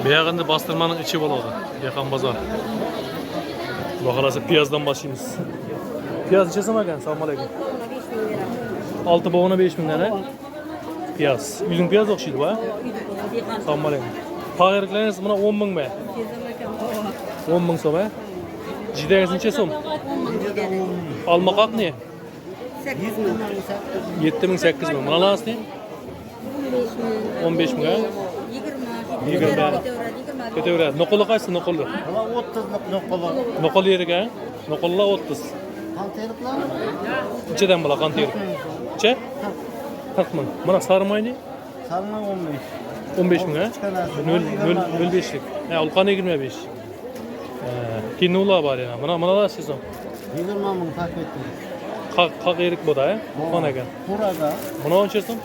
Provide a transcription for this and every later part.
Beyağında bastırmanın içi bol oldu. Yakan bazar. Bakalası piyazdan başlayımız. Piyaz içesem hakan. Selamun aleyküm. 6 boğuna 5.000 tane. Piyaz. Yüzün piyaz okşuydu bu ha? Selamun aleyküm. Pağırıklarınız buna 10.000 mi? 10.000 so'm ha? Jidayınız neçe so'm? Alma qaq ne? 7.000 8.000. Buna lansı ne? 15.000 ha? 20. Ketaveradi. Noqoli qaysi noqoli? 30 noqoli. Noqoli yeriga ha? Noqolilar 30. Qanteliklarmi? Nechadan bo'la qanteri? Necha? 40.000. Mana sarmayni? Sarmay 15 15. mi ha? 0.5'lik. Ha, ulqani 25. Keyin ular var yana. Mana sezon. 20.000 tak etdim. Qaq erik bo'da ha? Ulqan ekan. Quraga. Buni o'lchasin?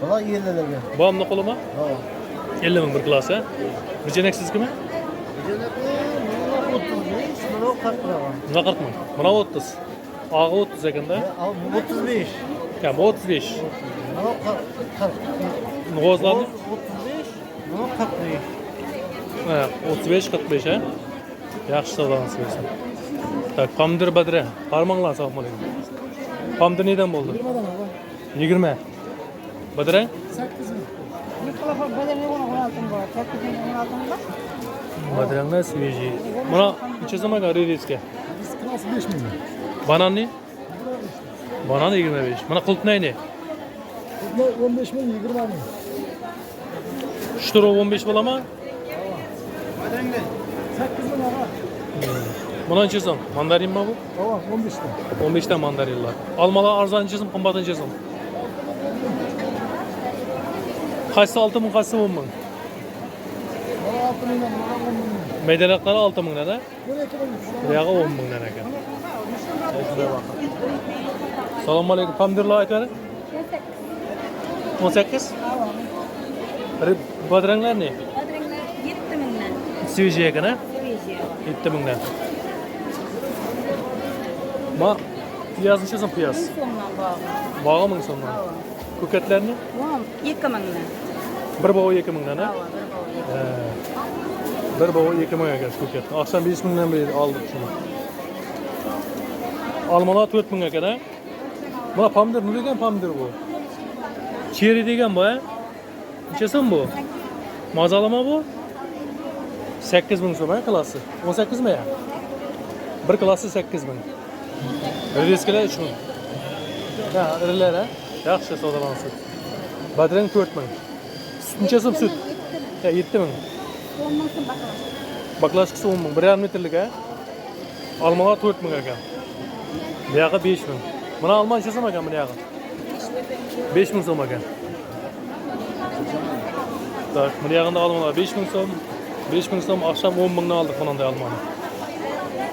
Bular 50 larga. Bom noqolimi? Ha. 50.000 bir klass ha? Bijanak sizgimi? Bijanak 35, buni 40 lira. Buna 40.000. Buna 30. Ağı 30 ekanda. Al 35. Kam 35. Buni 40. G'ozlarni? 35, buni 45. Ha, 35 45 ha? Yaxshi savdolansiz bo'lsin. Tak, pomidor badra. Qarmanglar, assalomu alaykum. Pomidor nedan bo'ldi? 20. Badra? 8 ming. Badranglar свежий. Buna necha so'm ekan rediska? Diskasi 5 ming. Bananni? Banan 25. Mana qultnayni? 15 ming, 20 ming. Shturo 15 bo'ladimi? Badangda 8 ming ağa. Buna necha so'm? Mandarinmi bu? Ağa 15 ta. 15 ta mandarinlar. Almalar arzon necha so'm, qimmat necha so'm? Qaysi 6 ming, qaysi 10 ming? Bana 6 mingdan, bana 10 mingdan. Maydaroqlari 6 mingdan ha? Buni 2 ming. Buyog'i 10 mingdan ekan. Shunday baqa. Assalomu alaykum. Pomidorlar aytari? 18. Badranglar ne? Badranglar 7 mingdan. Свежий ekan ha? Свежий. 7 mingdan. Ma piyaz necha so'm piyaz? 1000 so'mdan bog'i. Bog'i 1000 so'mdan. Ko'katlarni? Bog'i 2 mingdan. Bir bog'i 2 mingdan ha? Bir bog'i. Bir bog'i 2 ming ekan ko'kat. Oqshom 5 mingdan beri oldik shuni. Almalar 4 ming ekan ha? Mana pomidor, nima degan pomidor bu? Cheri degan bu ha? Necha so'm bu? Mazalama bu? 8 ming so'm ha klassi. 18 mi ya? Bir klassi 8 ming. Redeskalar 3 ming. Ha, irilar ha? Yaxshi savdolansin. Badrang 4 ming. Sut necha so'm sut? Ha, 7 ming. 10 ming so'm baklash. Baklashkisi 10 ming. 1,5 metrlik ha? Almalar 4 ming ekan. Bu yoqqa 5 ming. Mana alma necha so'm ekan bu yoqqa? 5 ming so'm ekan. Tak, bu yoqda almalar 5 ming so'm. 5 ming so'm, akşam 10 mingdan aldık bunday almani.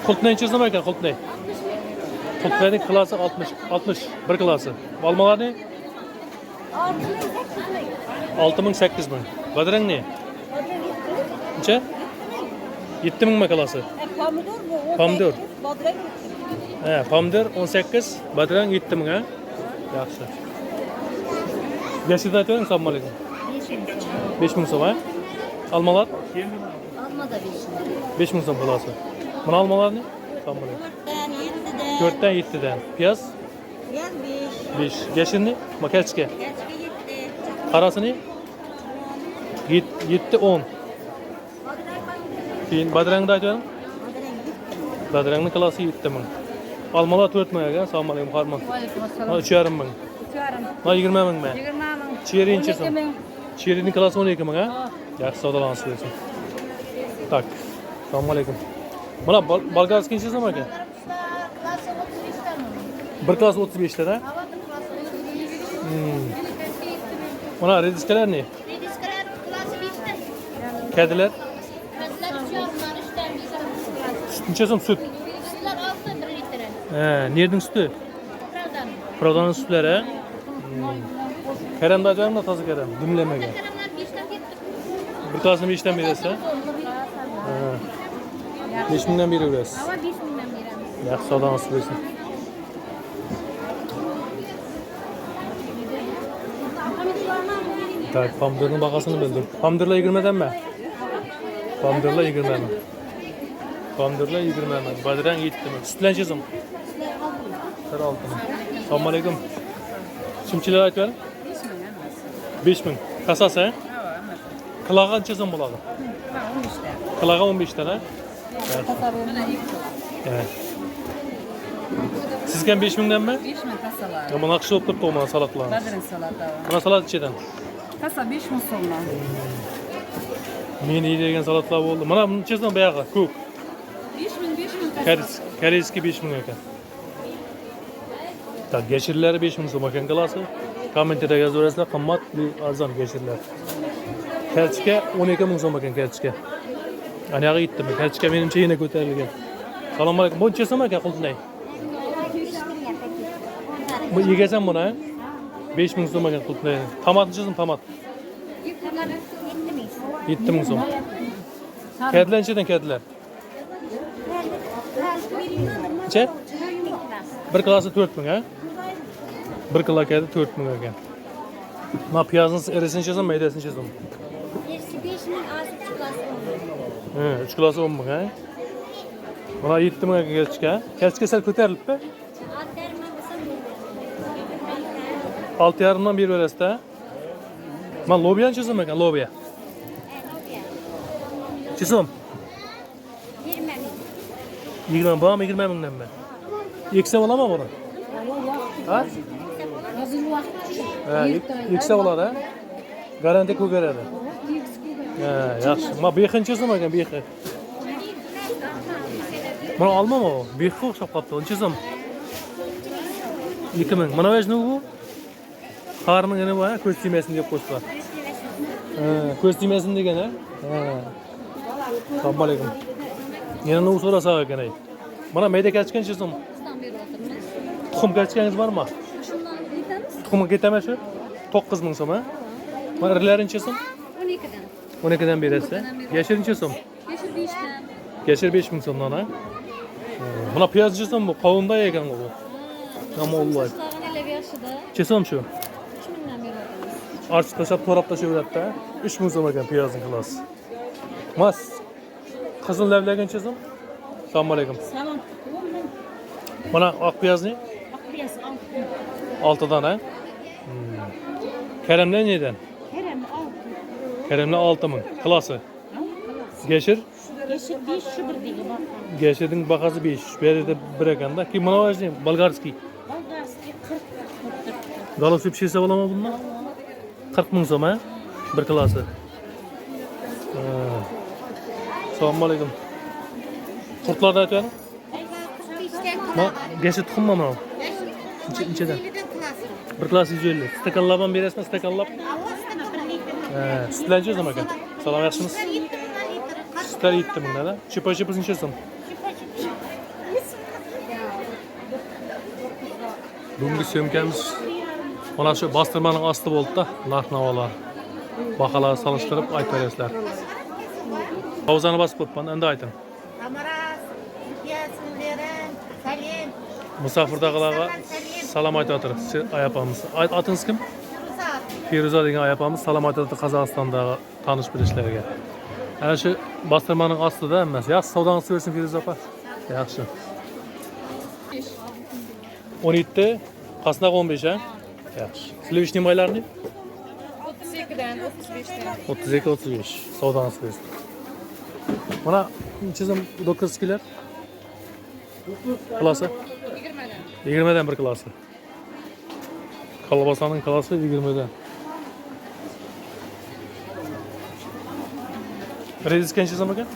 Qultnay necha so'm ekan qultnay? Qultnayning klassi 60 bir klassi. Almalarni 6 ming 8 ming. Badrang ne? Necha? 7 ming mi klassi? Pomidor bu. Pomidor. Badrang. Ha, pomidor 18, badrang 7 ming ha? Yaxshi. Yashida aytavering, assalomu alaykum. 5 ming so'm ha? Almalar? Alma da 5 ming. 5 ming so'm bo'lasi. Buni almalarni? Assalomu alaykum. 4 dan 7 dan. Piyaz? Piyaz 5. 5. Yashinni? Makachka. Gerçi 7. Qarasini? 7 10. Keyin badrangni aytavering. Badrangni klassi 7 ming. Almalar 4 ming ekan. Assalomu alaykum, xormat. Aleykümselam. 3,5 ming. 3,5. Ma 20 ming mi? 20 ming. Cheri necha so'm? 12 ming. Cherining klassi 12 ming ha? Yaxshi savdolansiz bo'lsin. Tak. Assalomu alaykum. Mana bolgarskiy necha so'm ekan? Klası 35'ten mi? Bir klass 35 dan ha? Hava bir klası. Mana rediskalar ne? Rediskalar klası 5'ten. Kediler? Kediler 3,5'dan 3'ten 5'ten. Necha so'm sut? Sütler 6 1 litre. Ha, nerning suti? Pravdan. Proda'nın sütleri ha? Kerem de acayip da tazı kerem. Dimlemege. Karamlar 5'ten gitti. Bir klasını 5'ten birisi ha? 5 mindən biri ürəsiz. Hava 5 mindən verəm. Yaxşı adam nasıl versin. Tak, pomidorun bakasını bildim. Pomidorla yigirmeden mi? Pomidorlar 20 ming. Pomidorlar 20 ming. Badran 7 ming. Sütlen çizim. 6 ming. Assalomu alaykum. Shimchilar aytib bering. 5 ming. Kasasi, ha? Qilig'i qanchadan bo'ladi? 15 ta. Qilig'i 15 ta, ha? Evet. Sizga ham 5 mingdanmi? 5 ming kasalar. Ya buna qishib turibdi mana salatlar. Badrin salata. Buna salat ichidan. Kasa 5 ming so'mdan. Men yeydigan salatlar bo'ldi. Mana buni ichidan buyog'i ko'k. 5 ming kasa. Koreyskiy 5 ming ekan. Tak, geçirlari 5 ming so'm ekan klasi. Kommentarga yozaverasizlar, qimmat bir arzon geçirlar. Kelchika 12 ming so'm ekan kelchika. Ana yoqqa yetdimi? Kelchika menimcha yana ko'tarilgan. Assalomu alaykum. Bu necha so'm ekan qultinay? Bu yegasan buni, 5 ming so'm ekan qultinay. Tomat necha so'm tomat? 7 ming so'm. Kedilar nechadan kedilar? Necha? Bir klasi 4 ming, ha? Bir kilo kedi 4 ming ekan. Mana piyozni erisini necha so'm, maydasini necha so'm? 5 ming, az 3 kilosu. 3 kilosi 10 ming, ha? Mana 7 ming ekan kelchika. Kelchika sal ko'tarilibmi? 6,5 dan berib berasiz-da. Mana lobiya necha so'm ekan, lobiya? Necha so'm? 20 bormi, 20 mingdanmi? Eksa bo'ladimi buni? Ha? Hozir vaqt. Eksa bo'ladi, ha? Garantiya ko'karadi. Ha, yaxshi. Mana behi necha so'm ekan, behi? Mana olmami u? Behi o'xshab qolibdi. Necha so'm? 2 ming. Mana nima bu? Qarning yana bu, ko'z tegmasin deb qo'yibdi. Ko'z tegmasin degan, ha? Assalomu alaykum. Yana nima so'rasa ekan ay. Mana mayda kelchika necha so'm? Bizdan berib o'tirmiz. Tuxum kelchikangiz bormi? Shundan aytamiz. Tuxumga ketami shu? 9 ming so'm, ha? Mana irlari necha so'm? 12dan. 12 dan berasiz. Yashir necha so'm? Yashir 5dan. Yashir 5 ming so'mdan, ha? Mana piyoz necha so'm bu? Qovunday ekan bu. Namolloy. Tag'in elab yaxshida. Necha so'm shu? 3 mingdan berib o'tirmiz. Archiq tashlab, to'rab tashlaveradi-da. 3 ming so'm ekan piyozning kilosi. Mas. Qizil lavlagi necha so'm? Assalomu alaykum. Salom. Mana oq piyozni Piyas 6 dan, ha? Karamlar nedan? Kerem 6. Karamlar 6 ming. Kilosi. Gashir? Yeşil 5 şu bir digi bak. Gashirning bahasi 5. Bu yerda bir ekanda. Ki mana o'zi bolgarskiy. Bolgarskiy 40. Galosib shesa bo'ladimi bundan? 40 ming so'm, ha? Bir kilosi. Assalomu alaykum. Qurtlarda aytayapman. Ma, gashir tuxummi mana? Nechadan? Bir kilosi 150. Stakanlab ham berasizmi, stakanlab? Sutlar necha so'm ekan? Salom, yaxshimisiz? Sutlar 7 mingdan, ha? Chipa-chipa necha so'm? Bugungi syomkamiz mana shu bostirmaning osti bo'ldi-da, narx-navolar. Baholarni solishtirib aytib berasizlar. Havzani bosib qo'yibman, endi ayting. Amaras, Piyasuveren, Salim, Musofirdagilarga salom aytib ayapamiz. Atingiz kim? Ruzat, Feruza degan ayapamiz salom aytib Qozog'istondagi tanish bilishlarga. Ana shu bostirmaning ostida emas. Yaxshi savdongiz bersin Feruza opa. Yaxshi. 17, qasnaq 15, ha? Yaxshi. Sливичный maylarni? 32'den 35'ten. 32, 35. Savdongiz bersin. Mana necha so'm 9 kilar? Klasi? 20'den. 20 dan bir klasi. Kolbasaning klasi 20 dan. Reziska necha so'm ekan?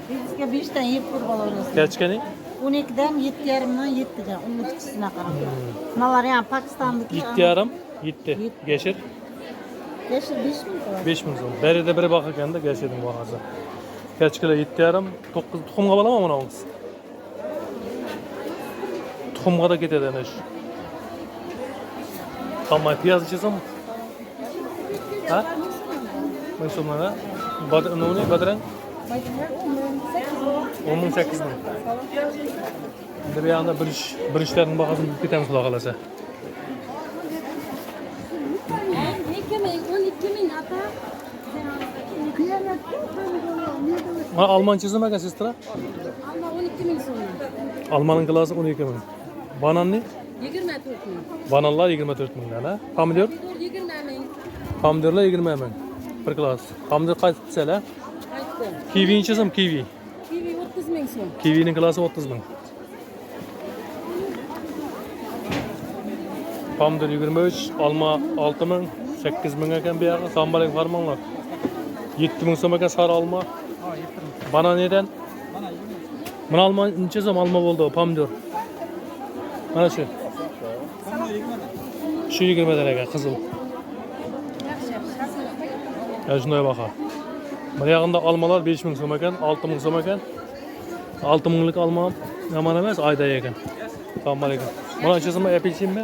Bizga 5'ten yeb ko'rib olamiz. Kelchikani? 12'den 7,5'dan 7'den. Uni kichkisine qarab. Bunalar yani Pokistondagi 7,5, 7. Gashir Yeşil 5 ming qo'yadi. 5 ming so'm. Berida biri baq ekanda gashirning bahasi. Kelchikalar 7,5, 9 tuxumga bo'ladimi mana bunisi? Tuxumga da ketadi ana shu. Tamam, piyoz necha so'm? Ha? 1000 so'mdan, ha? Badran? 18 ming. Endi bu yoqda bir ishlarning bahosini bilib ketamiz xudo xolasa. 12 ming, 12 ming ata. Ha, Almançası mı sestra? Alma 12 ming so'm. Almanın klası 12 bin. Bananlı? 24 ming. Bananlar 24 bin lira. Pomidor? Pomidor 20 ming. Pomidorlar 20 bin. Bir klas. Pomidor kaç sene? Aytdim. Kiwi içesem kiwi. Kiwi 30 ming so'm. Kiwi'nin klası 30 bin. Pomidor 23, alma 6 bin, 8 bin eken bir yağı. Sambalek farmanlar. 7 bin so'm eken sarı alma. Bana neden? Bana alma içesem alma oldu pomidor. Mana şu. Şu 20 dan eken kızıl. Ya şunday baqa. Mana yağında almalar 5 bin so'm eken, 6 bin so'm eken. 6 binlik alma yomon emas, ayda eken. Tamam eken. Mana içesem apelsin mi?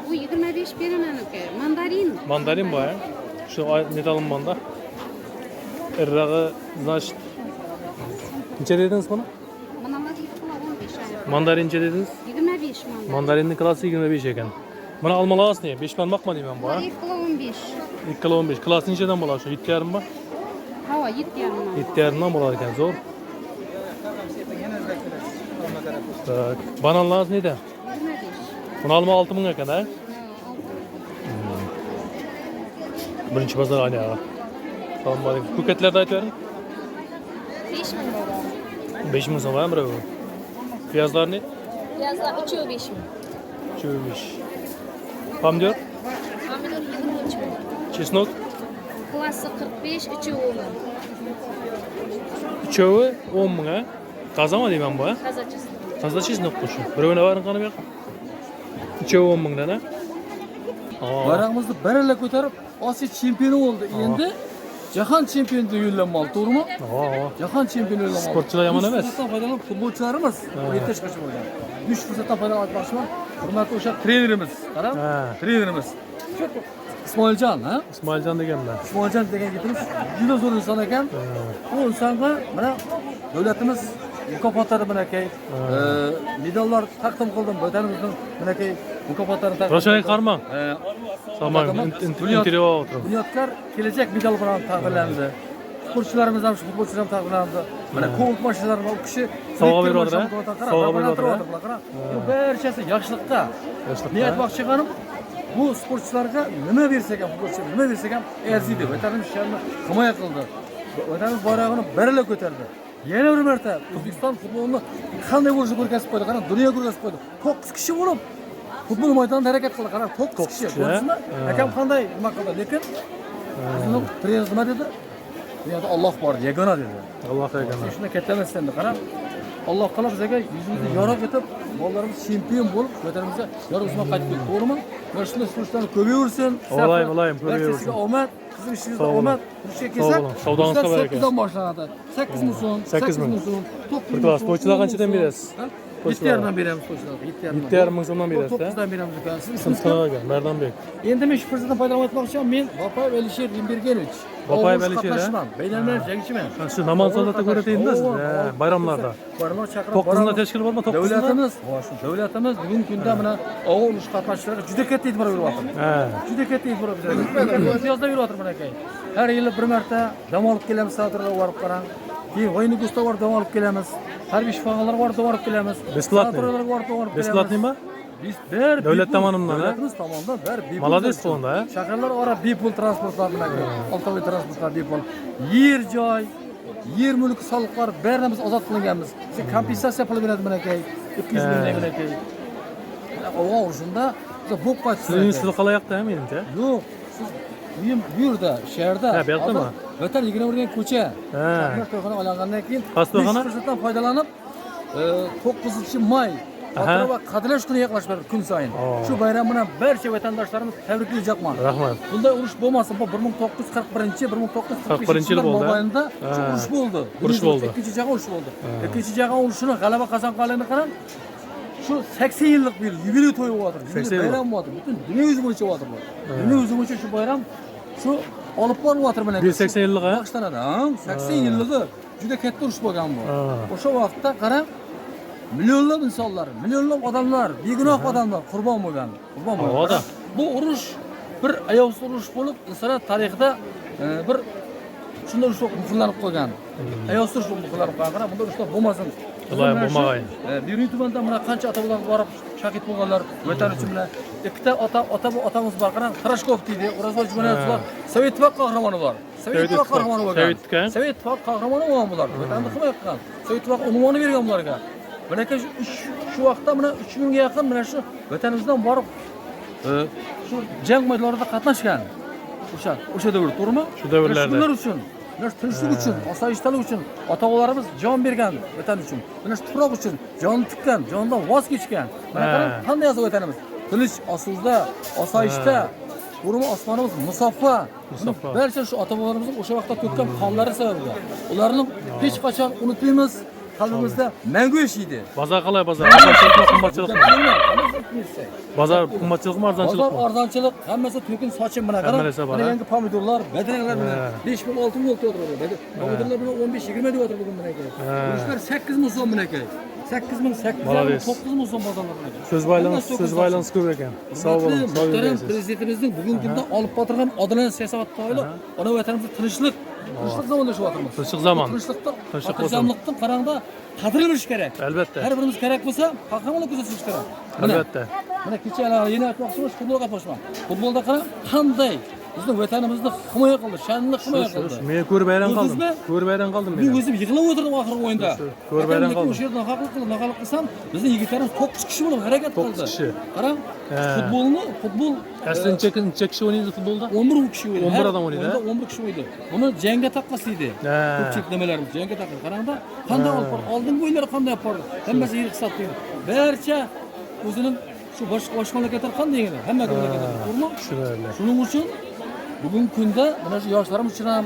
Bu 25 beraman aka. Mandarin. Mandarin bu ya. Şu net alınmanda. Irrağı, значит. Neçe dediniz bana? Manalar 15 ay. Mandarin neçe dediniz? 25 mandarin. Mandarinin klası 25 eken. Bana almalar ne? 5 man bakma diyeyim ben bu ya. 2 kilo 15. 2 kilo 15. Klası neçeden bular şu? 7 yarım mı? Hava 7 yarım. 7 yarımdan bular eken zor. Tak. Bananlar neydi? 25. Bunu alma 6 bin eken ha? Birinci pazar aynı ya. Tamam bari. Kuketlerde aytıverin. 5 ming baba. 5 bin so'm var mı? Piyazlar ne? Yazlar 3'ü 5 ming. Çövmüş. Pomidor, Pomidor 23 ming. chesnok, Klası 45, 3'ü 10 ming. üçövi 10 bin ha. Taza mı diyeyim ben bu ha? Tazacısı. Taza chesnok kuşu. Birovine varın kanı yok. Üçövi 10 binden ha. Bayrağımızı berele ko'tarib, Osiyo chempioni bo'ldi. Endi jahon chempionligiga yo'llanmoqda, to'g'rimi? Jahon chempioni yo'llanmoqda. Sportchilar yomon emas. Fursatdan foydalanib futbolchilarimiz erta chiqishi bo'lgan. Shu fursatdan foydalanib aytmoqchiman. Hurmatli o'sha trenerimiz, qarab, Ha. trenerimiz. Ismoiljon, ha? İsmailcan deganlar. Ismoiljon degan yigitimiz juda zo'r inson ekan. Bu insonga mana davlatimiz mukofotlari binakay, medallar taqdim qildim. Vatanimizning binakay mukofotlarini taqdim Roşay Karman. Tamam, intervyu oturup. Bunyodkor kelajak medal bilan taqdirlandi. Sportchilarimiz ham shu futbolchilar ham taqdirlandi. Mana ko'p mashinalar va u kishi Sovg'a beryapti, sovg'a beryapti. Bu barchasi yaxshilikqa. Niyat bog'chiganim bu sportchilarga nima bersak ham, futbolchilarga nima bersak ham arziydi. Vatanimiz sha'nini himoya qildi. Vatanimiz bayrog'ini baralla ko'tardi. Yana bir marta O'zbekiston futbolini qanday bo'lishini ko'rsatib qo'ydi. Qarang, dunyoga ko'rsatib qo'ydi. 9 kishi bo'lib futbol maydonida harakat qildi. Qarang, 9 kishi. Ko'rsizmi? Akam qanday nima qildi? Lekin bizning prezident nima dedi? Dunyoda Alloh bor, yagona dedi. Allah yagona. Shuni katta emasdan qarab, Alloh qilib bizga yuzimizni yorug' etib, bolalarimiz chempion bo'lib, vatanimizga yorug' ismon qaytib keldi. To'g'rimi? Mana shunday sportchilarni ko'payaversin. Olayim, ko'payaversin. Sizga omad, sizning ishingizda omad, ishga kelsak, savdongizga baraka. 8 dan boshlanadi. 8 ming so'm, 8 ming ming. so'm. Bir klas sportchilar qanchadan berasiz? 7,5 dan beramiz sportchilarga. 7,5 ming so'mdan berasiz, ha? 9 dan beramiz ekan. Siz Sınıfına Merdanbek. Endi men shu fursatdan foydalanib aytmoqchiman. Men Bapayev Alisher Rimbergenovich. Bapayev Alisher, Bayramlar jangchiman. Şu namaz salata ko'ratayinda siz, bayramlarda. Bayramlar chaqirib 9'unda teşkil bo'lma, 9'unda. Davlatimiz bugungi kunda mana og'ir urush qatnashchilariga juda katta e'tibor beryapti. Juda katta e'tibor beryapti. Imtiyozda beryapti mana akay. Har yili bir marta dam olib kelamiz, teatrga borib qarang. Keyin Voynogusda borib dam olib kelamiz. Harbiy shifoxonalarga borib dam olib kelamiz. Бесплатный. Teatrlarga borib dam olib kelamiz. Besplatный mi? Biz ber Davlat tomonidan, davlatimiz tomonidan ber bepul. Молодец bo'ldi, ha? Shaharlar ora bepul transportlar bilan avtomobil transportlar bepul. Yer joy, yer mulk soliqlar barimiz ozod qilinganmiz. Biz kompensatsiya puli beradi mana akay. 200 ming mana akay. O'g'il urushunda biz bo'lib qaytdik. Sizin usul qalayoqda ham menimcha. Yo'q, siz uyim bu yerda, shaharda. Ha, bu yoqdami? Vatan 20 ko'cha. Ha. To'yxona olingandan keyin Qaysi to'yxona? fursatdan foydalanib 9-may Xotira va qadrlash kuni yaqinlashmoqda kun sayin. Shu bayram bilan barcha vatandoshlarimiz tabriklayapman. Rahmat. Bunday urush bo'lmasa, bu 1941-1945 yil bo'ldi. mobaynida shu urush bo'ldi. Urush bo'ldi. Ikkinchi jahon urushi bo'ldi. Ikkinchi jahon urushini g'alaba qozonganligini qarang. Shu 80 yillik bir yubiley to'yi bo'lyapti. Yubiley bayram bo'lyapti. Butun dunyo yuzi bo'yicha bo'lyapti bu. Dunyo yuzi bo'yicha shu bayram shu olib boryapti mana. 180 yillik ha? Boshlanadi. 80 yilligi juda katta urush bo'lgan bu. O'sha vaqtda qarang, milyonlab insonlar, milyonlab odamlar, begunoh odamlar qurbon bo'lgan. Bu urush bir ayovsiz urush bo'lib, insoniyat tarixida bir shunda ushbu muhrlanib qolgan. Ayolsiz shu muhrlanib qolgan. Qarab, bunda ushbu bo'lmasin. Xudoy bo'lmag'ay. Birinchi tumanda mana qancha ota-bobolar borib shahid bo'lganlar, vatan uchun bilan ikkita otamiz bor. Qarang, Qarashkov deydi, O'rozboy Jumanayevlar, Sovet ittifoq qahramoni bor. Sovet ittifoq qahramoni bo'lgan. Sovet ittifoq qahramoni bo'lgan bular. Vatanni himoya qilgan. Sovet ittifoq unvoni bergan bularga. Mana shu vaqtda mana 3000 ga yaqin mana shu vatanimizdan borib shu jang maydonlarida qatnashgan. O'sha davr, to'g'rimi? Shu davrlarda. Shular uchun, mana tinchlik uchun, osoyishtalik uchun ota-bobolarimiz jon bergan vatan uchun. Mana shu tuproq uchun jon tikkan, jondan voz kechgan. Mana qarang, qanday yozib vatanimiz. Tinch osuzda, osoyishta, to'g'rimi, osmonimiz musaffo. Barcha shu ota-bobolarimizning o'sha vaqtda to'kkan qonlari sababida ularni hech qachon unutmaymiz. Qalbimizda mangu yashaydi. Bozor qalay bozor? Arzonchilikmi, qimmatchilikmi? Bozor qimmatchilikmi, arzonchilikmi? Bozor arzonchilik, hammasi to'kin sochim bilan qarang. Mana yangi pomidorlar, badanlar bilan 5000 6000 o'tib o'tiradi. Pomidorlar bilan 15-20 deb o'tiradi bugun aka. Ular 8000 so'm bilan aka. 8000 9000 so'm bozorlar. Söz baylans ko'p ekan. Sog' bo'ling, sog' bo'ling. Prezidentimizning bugungi kunda olib o'tirgan odilona siyosat tufayli ona vatanimizda tinchlik zamonda yashayapmiz. Tinchlik zamon. Xotirjamlikni qarangda qadrlanish kerak. Albatta. Har birimiz kerak bo'lsa, qahramonlik ko'rsatish kerak. Albatta. Mana kecha yana aytmoqchimiz, futbolga qatnashman. Futbolda qarang, qanday bizning vatanimizni himoya qildi, sha'nini himoya qildi. Men ko'rib hayron qoldim. Ko'rib hayron qoldim men. Men o'zim yig'lab o'tirdim oxirgi o'yinda. Ko'rib hayron qoldim. O'sha yerda nohaqlik qilsam, bizning yigitlarimiz 9 kishi bo'lib harakat qildi. 9 kishi. Qarang, futbol aslida necha kishi o'ynaydi futbolda? 11 kishi o'ynaydi. 11 odam o'ynaydi. 11 kishi o'ynaydi. Buni jangga taqqoslaydi. Ko'pchilik nimalarimiz jangga taqqos. Qarangda, qanday olib bordi? Oldingi o'yinlar qanday olib bordi? Hammasi yirik hisoblaydi. Barcha o'zining shu boshqa mamlakatlar qanday edi? Hamma mamlakatlar, to'g'rimi? Shuning uchun bugungi kunda mana shu yoshlarimiz uchun ham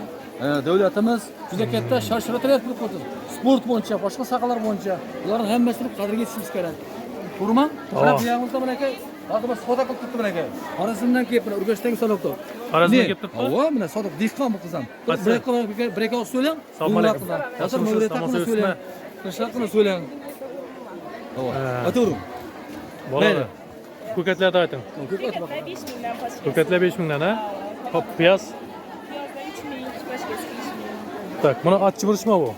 davlatimiz juda katta shart-sharoitlar qilib qo'ydi. Sport bo'yicha, boshqa sohalar bo'yicha ularning hammasini qadriga yetishimiz kerak. To'g'rimi? Mana bu yog'imizda mana aka, hozir biz savdo qilib turibdi mana aka. Xorazmdan kelib, mana Urgashdan salobdi. Xorazmdan kelib turibdi? Ha, mana sodiq dehqon bu qizim. Bir oz so'ylang. Assalomu alaykum. Hozir ma'muriyatni so'ylang. Qishloqni so'ylang. O'tiring. Bo'ladi. Ko'katlarni ayting. Ko'katlar 5000 dan, ha? Hop, piyoz. Tak, mana achchi burchmi bu?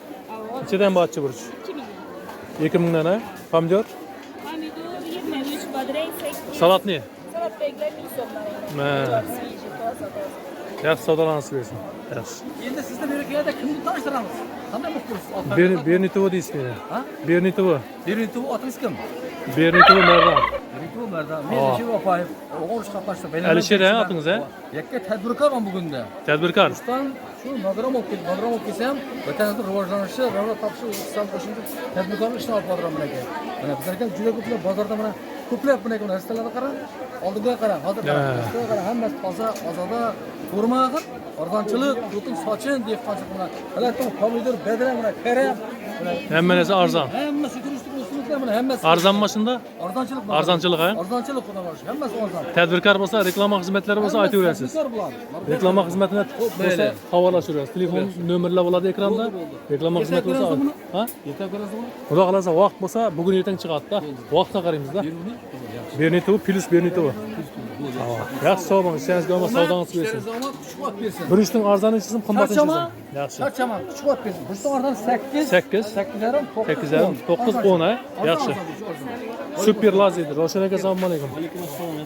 Nechadan bu achchi burch? 2000 dan, ha? Pomidor? Помидор 23, бодрей 8. Salatni? Салат беглый 1000 сомlar. Yaxshi savdolanasiz bersin. Yaxshi. Endi sizni berkada kimni tanishtiramiz? Qanday bo'lib turibsiz? Bernitovo deysiz meni. Ha? Bernitovo. Bernitovo otingiz kim? Bernitovo Mardan. Bernitovo Mardan. Men Alisher Opayev. O'g'il qatnashdi. Alisher otingiz, ha? Yakka tadbirkorman bugunda. Tadbirkor. Rustam shu nogrom olib kelsam, vatanimizni rivojlanishi, rivoj topishi, iqtisod qo'shimcha tadbirkorlik ishini olib boraman mana aka. Mana bizlarga juda ko'plab bozorda mana ko'plab mana aka narsalarga qarang, oldiga qarang, hozir qarang, hammasi toza, ozoda, ko'rmag'ir, arzonchilik, o'tin sochin, dehqonchilik bilan. Halatdan pomidor, badana bilan karam. Hamma narsa arzon. Hammasi turistik o'simliklar bilan hammasi. Arzonmi shunda? Arzonchilik. Arzonchilik, ha? Arzonchilik xudo xohlasa, hammasi arzon. Tadbirkor bo'lsa, reklama xizmatlari bo'lsa aytaverasiz. Reklama xizmatini bo'lsa havolashirasiz. Telefon nomerlar bo'ladi ekranda. Reklama xizmati bo'lsa, ha? Ertaga ko'rasizmi? Xudo xolasa vaqt bo'lsa, bugun ertaga chiqadi-da. Vaqtga qaraymiz-da. Bernitovo plus Bernitovo. Yaxshi sog' bo'ling, ishingizga omad, savdongiz bersin. Kuchquvvat bersin. Bir ishning arzonlisi qimmatini chizim. Yaxshi. Charchaman, kuchquvvat bersin. Bir ishning arzoni 8. 8. 8,5, 8,5, 9, 10, ha? Yaxshi. Super laziydi. Roshan aka, assalomu alaykum.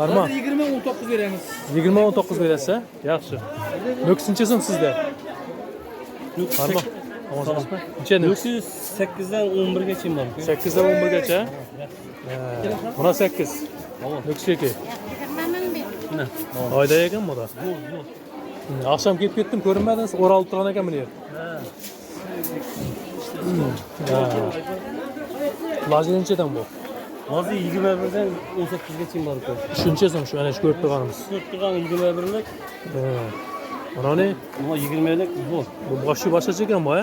Farma. 20 19 beramiz. 20 19 berasiz, ha? Yaxshi. Nuqsinchi so'm sizda. Farma. Omonsiz-mi? Necha nuqs? 8dan 11 gacha bor. 8dan 11 gacha. Buna 8. Nuqs 2. Oyda ekan bu da. Akşam kelib ketdim, ko'rinmadingiz, o'ralib turgan ekan buni yer. Laji nechadan bu? Hozir 21dan 18 gacha bor ekan. Shuncha so'm shu ana shu ko'rib turganimiz. Ko'rib turgan 21lik. Mana ne? Bu 20lik bu. Bu boshqa ekan bu, ha?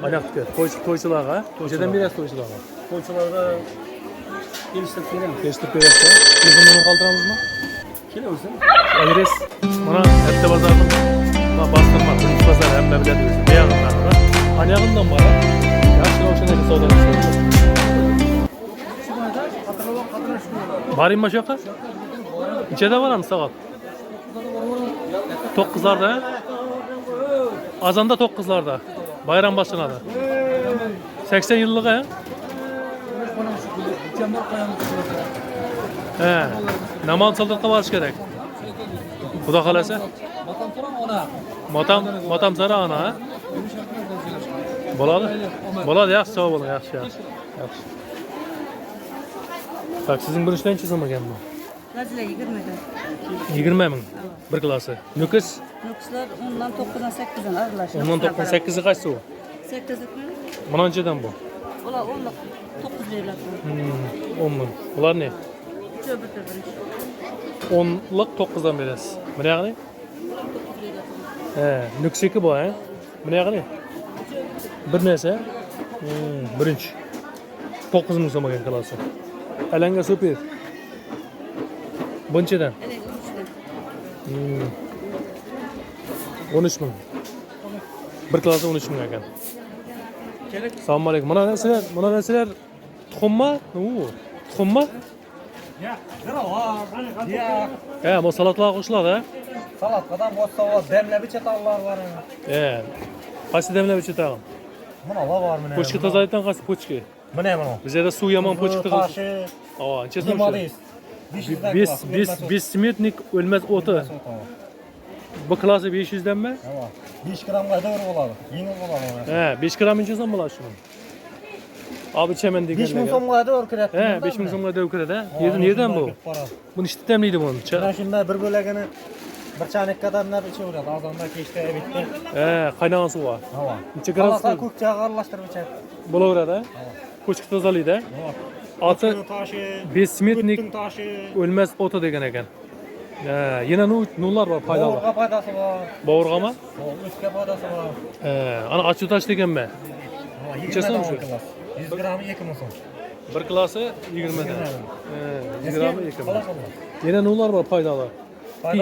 Ayaqtga, to'ychilarga, nechadan berasiz to'ychilarga? To'ychilarga kelishtirib beramiz. Kelishtirib berasiz. Telefonini qoldiramizmi? Kelaversin. Adres mana Katta bozorning bostirma, birinchi bozor hamma biladi o'zi. Buyog'idan, aniyog'idan bor. Yaxshi o'shanaqa savdolanasiz. Boringmi shu yoqqa? Nechada boramiz soat? 9larda. Azanda 9'larda. Bayram başlanadı. 80 yıllık he? Mükemmel kayanlık. He. Naman saldırıkta varış gerek. Xudo kalasa. Vatan turan ona. Motam sana ana ha? Bo'ladi. Bo'ladi, yaxshi, sog' bo'ling, yaxshi. Tak, sizin birinchi nenchisizmi ekan bu? Nazile 20'den. 20 ming. Bir klasi. Nukus Nukuslar 10'dan 9'dan 8'den aralaş. 10dan 8'i qaysi u? 8'lik mi? Manonchadan bu. Ola 10'lik 9 veriladi. 10 ming. Ular ne? Öbür birinchi. 10'lik 9'dan berasiz. Buni yaqni? He, Nukusniki bu ha. Buni yaqni? Bir narsa. Birinchi. 9 ming so'm ekan klasi. Alanga super. Bunchadan. Evet 13'den. 13 ming. Bir klasi 13 ming ekan. Assalomu alaykum. Mana narsalar tuxummi? Tuxummi? He, bu salatlarga qo'shiladi, ha? Salatkadan boshqa demlab chetallar var. He. Qaysi demlab ichitadi? Bunalar var mı? Pochka tozalaydigan qaysi pochka? Bu ne bunu? Bizda suv yomon pochka tozalaydi. Taşı, Aa, ancha limonadis. Bismetnik o'lmas o'ti. Bu klasi 500 danmi? Tamam. 5 gramga doğru oladı. Yengil oladı. He, 5 gram incha so'm bo'ladi shuni. Abi chemen 5 ming deganlar. so'mga doğru kiradi. He, 5 ming so'mga deb kiradi. Yerdan bu? Buni ishda damlaydi buni. Mana shunda bir bo'lagini bir chanek kadar nab ichaveradi. Azonda kechda bitta. He, qaynagan suv bor. Tamam. Necha gradus Ko'k chaqni aralashtirib ichadi. bo'laveradi? Pochka tozalaydi. Oti Taşı, Bismetnik bütün taşı. o'lmas o'ti degan ekan. He, yana nurlar bor, foydali. Bo'g'irga foydasi bor. Bo'g'irgami? O'tga foydasi bor. He, ana achu tash deganman. Necha so'm shu? 100 gramı 2 ming so'm. Bir klasi 20 dan. He, 100 gramı 2 ming. Xalos bo'ldi. Yana nurlar bor, foydali.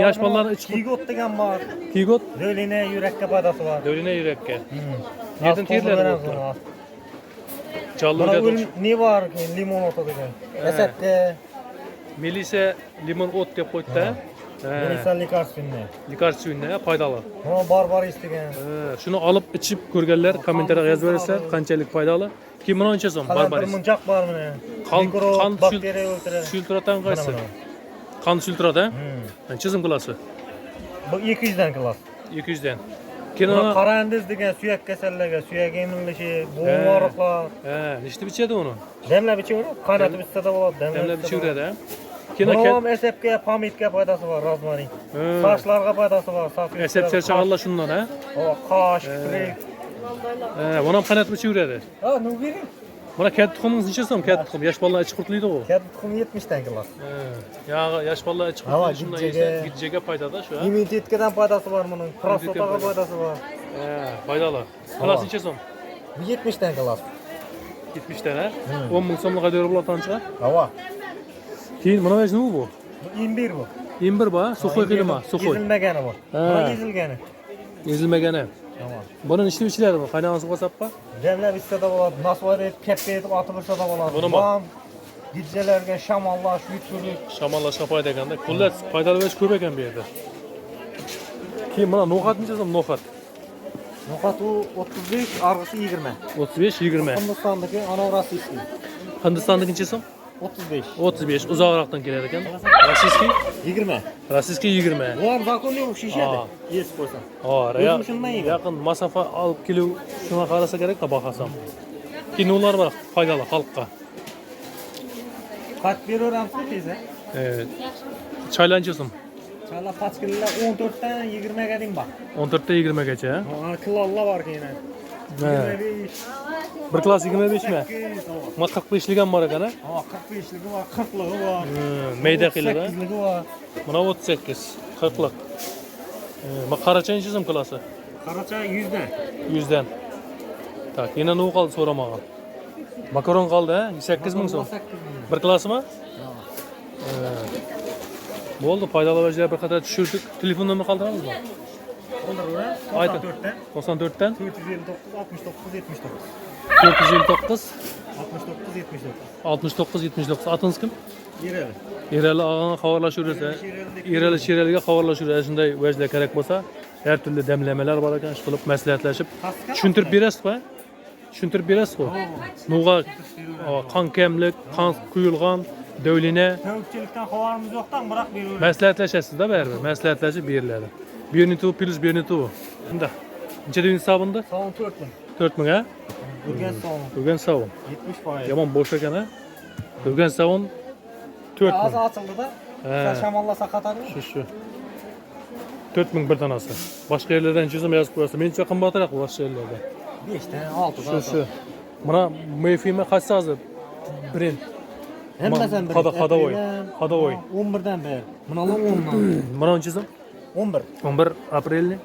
Yosh bolalarni ichib Kigot degan bor. Kigot, Döline yurakka foydasi bor. dörine yurakka. Hmm. Yerdan terladi bu. Challarga Ne var? Limon otu degan. Esatga. Melisa limon o't deb qo'ydi-da. Melisa likarsinni. Likarsyunni foydali. Buni barbar istegan. Shuni olib ichib ko'rganlar kommentariyga yozib berasizlar, qanchalik foydali. Keyin mana uncha so'm barbaris. Bir munchoq bor buni. Qon bakteriya o'ldiradi. filtratan qaysi? Qon filtrata? Qancha so'm klasi? Bu 200 dan klass. 200 dan. Keyin Buni ana qarandiz degan suyak kasallarga, suyak emilishi, bo'g'im og'riqlar. nechta bichadi uni? Demlab ichaveradi, qaynatib ichsa da bo'ladi. Demlab ichaveradi. Keyin Buni esepga, pomidga foydasi bor, rozmarin. Sochlarga foydasi bor, soch. esep serchag'anlar shundan, ha? Qosh, kiprik. Buni ham qaynatib ichaveradi. Ha, nu bering. Mana katta tuxumingiz necha so'm? Katta tuxum, yosh bolalar ichi qurtlaydi-ku. Katta tuxum 70 dan klass. Yog'i yosh bolalar ichi Hava, qurtlaydi, shundan gijjaga. yesa gijjaga foydada shu, ha? Immunitetga foydasi bor buning, prostataga foydasi bor. Foydali. Klass necha so'm? Bu 70 dan klass. 70 dan, ha? 10 ming so'mga qadar bo'ladi tancha. Hava. Keyin mana nima bu? Bu imbir bu. Imbir bu, suxoy qilma, suxoy. Ezilmagani bu. Ha. Bu ezilgani. Ezilmagani. Tamam. Buni ishib ichiladi bu, qaynagan suvga sappa. Demlab ichsa da bo'ladi, nasvara etib, katta etib otib ursa da bo'ladi. Buni bor. Gijjalarga shamollash, yutqizib. Shamollashga foyda ekanda. Xullas, foydali bo'lish ko'p ekan bu yerda. Keyin mana no'xat necha so'm no'xat? No'xat u 35, arg'isi 20. 35-20. Hindistondagi anavrasiski. Hindistondagi necha so'm? 35. 35 uzoqroqdan kelar ekan. Rossiyskiy 20. Rossiyskiy 20. Bu ham zakonli shishadi. Ha. Yesib qo'ysam. O'zim shundan yegan. yaqin masofa olib kelib shuna qarasa kerak-da bahasam. Kinolar bor foydali xalqqa. Qat beraveramsiz tezda? Chaylanchi so'm. Chala paskillar 14 dan 20 ga deng bor. 14 dan 20 gacha. Ha, kilollar bor keyin. 25. Bir klass 25 mi? Ma 45 ham bor ekan, ha? Ha, 45ligi bor, 40ligi bor. Mayda qiladi. 8ligi bor. Mana 38, 40lik. Ma qaracha necha so'm klasi? Qaracha 100 dan. 100 dan. Tak, yana nima qoldi so'ramagan. Makaron qoldi, ha? 8 ming so'm. Bir klassmi? Bo'ldi, foydali vajilar bir qator tushirdik. Telefon nomerini qoldiramizmi? Qoldiravering. 94 dan 459 69 79. 459 69 79. 69 79. Atingiz kim? Yerali. Erali og'ani xabarlashaversa, Erali Sheraliga xabarlashaversa, shunday vajilar kerak bo'lsa, Her türlü demlemeler var ekan, qilib maslahatlashib tushuntirib berasiz-ku. Tushuntirib berasiz-ku. Nuga qon kemlik, qon quyulgan, dövline Tavukchilikdan xabarimiz yo'qdan, biroq beraveramiz. maslahatlashasiz-da baribir. Maslahatlashib beriladi. Bernituv plus bernituv. Bunda. Necha deng hisobında? Savun 4000. 4000 ha? Urgan savun Urgan savun. 70%. Yomon bo'sh ekan ha. Urgan savun 4000. Az açıldı da. He. Shamollasa qatadi. Şu. 4000 bir tanesi. Başka yerlerden çizim yazıp koyarsa. Menimcha qimmatroq boshqa yerlarda. 5 tane 6 tane. Şu. Mana mevfime kaçsa hazır? Brend. Hemmasan bir. Xadovoy. Xadovoy. 11'dan beri. Bunalar 10'dan. Mana çizim 11. 11 aprelni.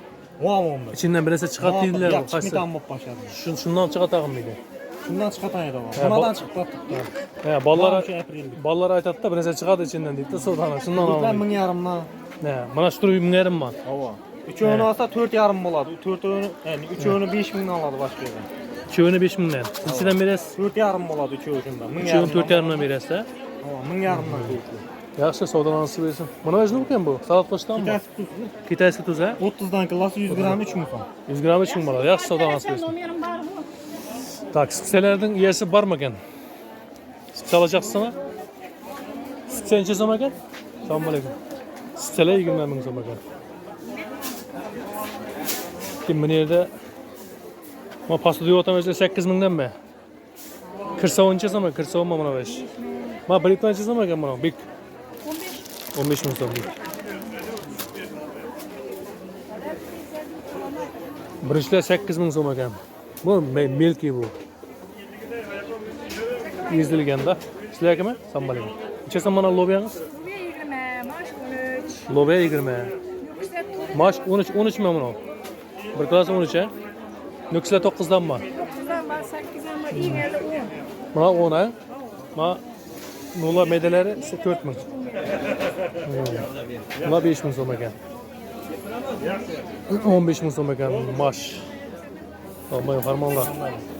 11. İçinden birisi çıkart dediler. Yaxshi Kaçsa. smetan bo'lib başladı. Şundan çıkartağım mıydı? Shundan chiqatan edi. He, Bunadan chiqib ketdi. He, ballara Shu aprelda. ballara aytadı da birisi çıkardı içinden deydi. So'dan şundan Bular alalım. 1000,500dan. He, mana şu turib yerim var. Hava. Üçünü alsa 4,5 bo'ladi. 4'ünü, yani üçünü 5000 dan aladi başqa yerdan. Çoğunu 5000'den. İçinden birisi 4,5 bo'ladi üçü shundan. 1000,500. çoğun 4,5'dan birisi. Hava, 10,500dan ko'rdi. Yaxshi savdolanısı versin. Buna özlü bu bu? Salat qo'shdan mı? Kitasi tuz. Kitayski tuz ha? 30'dan klası 100 gram 3 ming so'm. 100 gram için var. Yaxshi savdolanısı versin. Tak, spitselerden iyisi var mı ekan? Spitse alacaksın ha? Spitse neçe so'm ekan? Assalomu alaykum. Spitseler 20 ming so'm ekan. Kim bu yerda? Ma pastda deyapman 8 mingdan mi? Kirsavun necha so'm? Kirsavun mana 5. Ma bir necha so'm ekan mana? Bek 15 ming so'm. Birinchilar 8 ming so'm ekan. Bu melki bu. Ezilganda. Sizlargami? Assalomu alaykum. Necha so'm mana lobiyangiz? 20, maaş 13. Lobiya 20. Maaş 13 mi mana? Bir klass 13 ha? Nukslar 9'dan mı? 9'dan var, 8'den var, iğneli 10. Mana 10 ha? Ma nula medeleri 4 ming. Buna 5 ming so'm ekan. 15 ming so'm ekan maaş. Almay farmonlar.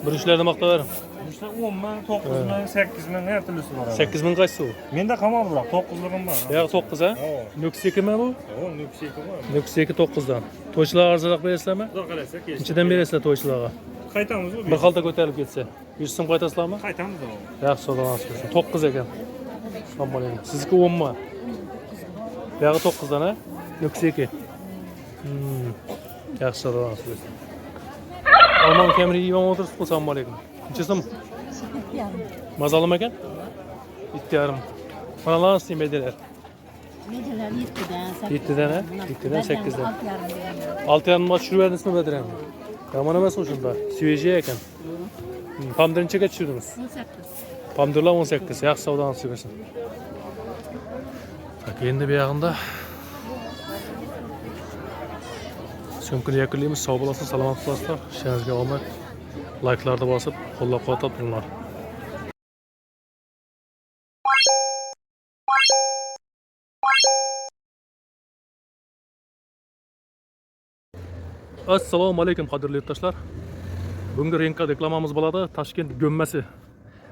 Birinchilarni maqtalarim. İşte 10 ming, 9 ming, 8 ming her türlüsü var. 8 ming qaysi u? Menda qamar biroq 9'ligim bor. Yo'q 9 ha? Nuks 2 mi bu? O nükseki var. Nuks 2 9'dan. To'ychilar arzonroq berasizlarmi? Xudo qalasa kesh. Nechadan berasizlar to'ychilarga? Qaytamiz u. Bir xalta ko'tarilib ketsa. 100 so'm qaytasizlarmi? Qaytamiz o. Yaxshi savdolanasiz. 9 ekan. Assalomu alaykum. Sizniki 10 mi? Buyog'i 9dan ha? Nuks 2. Yaxshi savdolanasiz. Alman Camry yeyib o'tiribsiz. Assalomu alaykum. Necha so'm? Mazalım ekan? 7,5. Manalar nasıl mediler? Mediler 7'den 7'den ha? 7'den 8'den. 6,5. 6,5 maç şuru verdiniz mi Bedirem? Yaman emas o şunda. Süveci ekan. Pamdır neçəyə düşürdünüz? 18. Pamdırlar 18. Yaxşı savdanız çıkırsın. Tak, endi bu yağında sömkünü yakınlığımız sağ olasın, salamat olasınlar. İşinizge olmak. Like'larda basıp, qo'llab quvvatlab turinglar. Assalomu alaykum qadrli yurtdoshlar. Bugungi ringga reklamamiz bo'ladi. Toshkent Go'mmasi.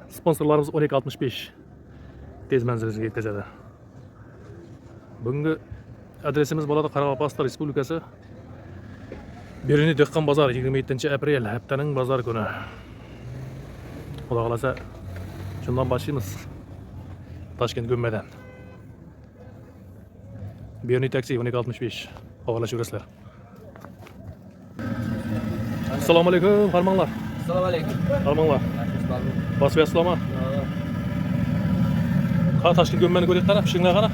Sponsorlarimiz 1265. Tez manzilga yetkazadi. Bugungi adresimiz bo'ladi Qoraqalpog'iston Respublikasi. Birinchi dehqon bozori 27-aprel haftaning bozor kuni. Xudo xolasa shundan boshlaymiz. Toshkent Go'mmadan. Birinchi taksi 1265. Havolashaverasizlar. Assalomu alaykum, farmonlar. Assalomu alaykum. Farmonlar. Basib assalomlar. Qara Toshkent Go'mmani ko'rib qarab, shinglar qara.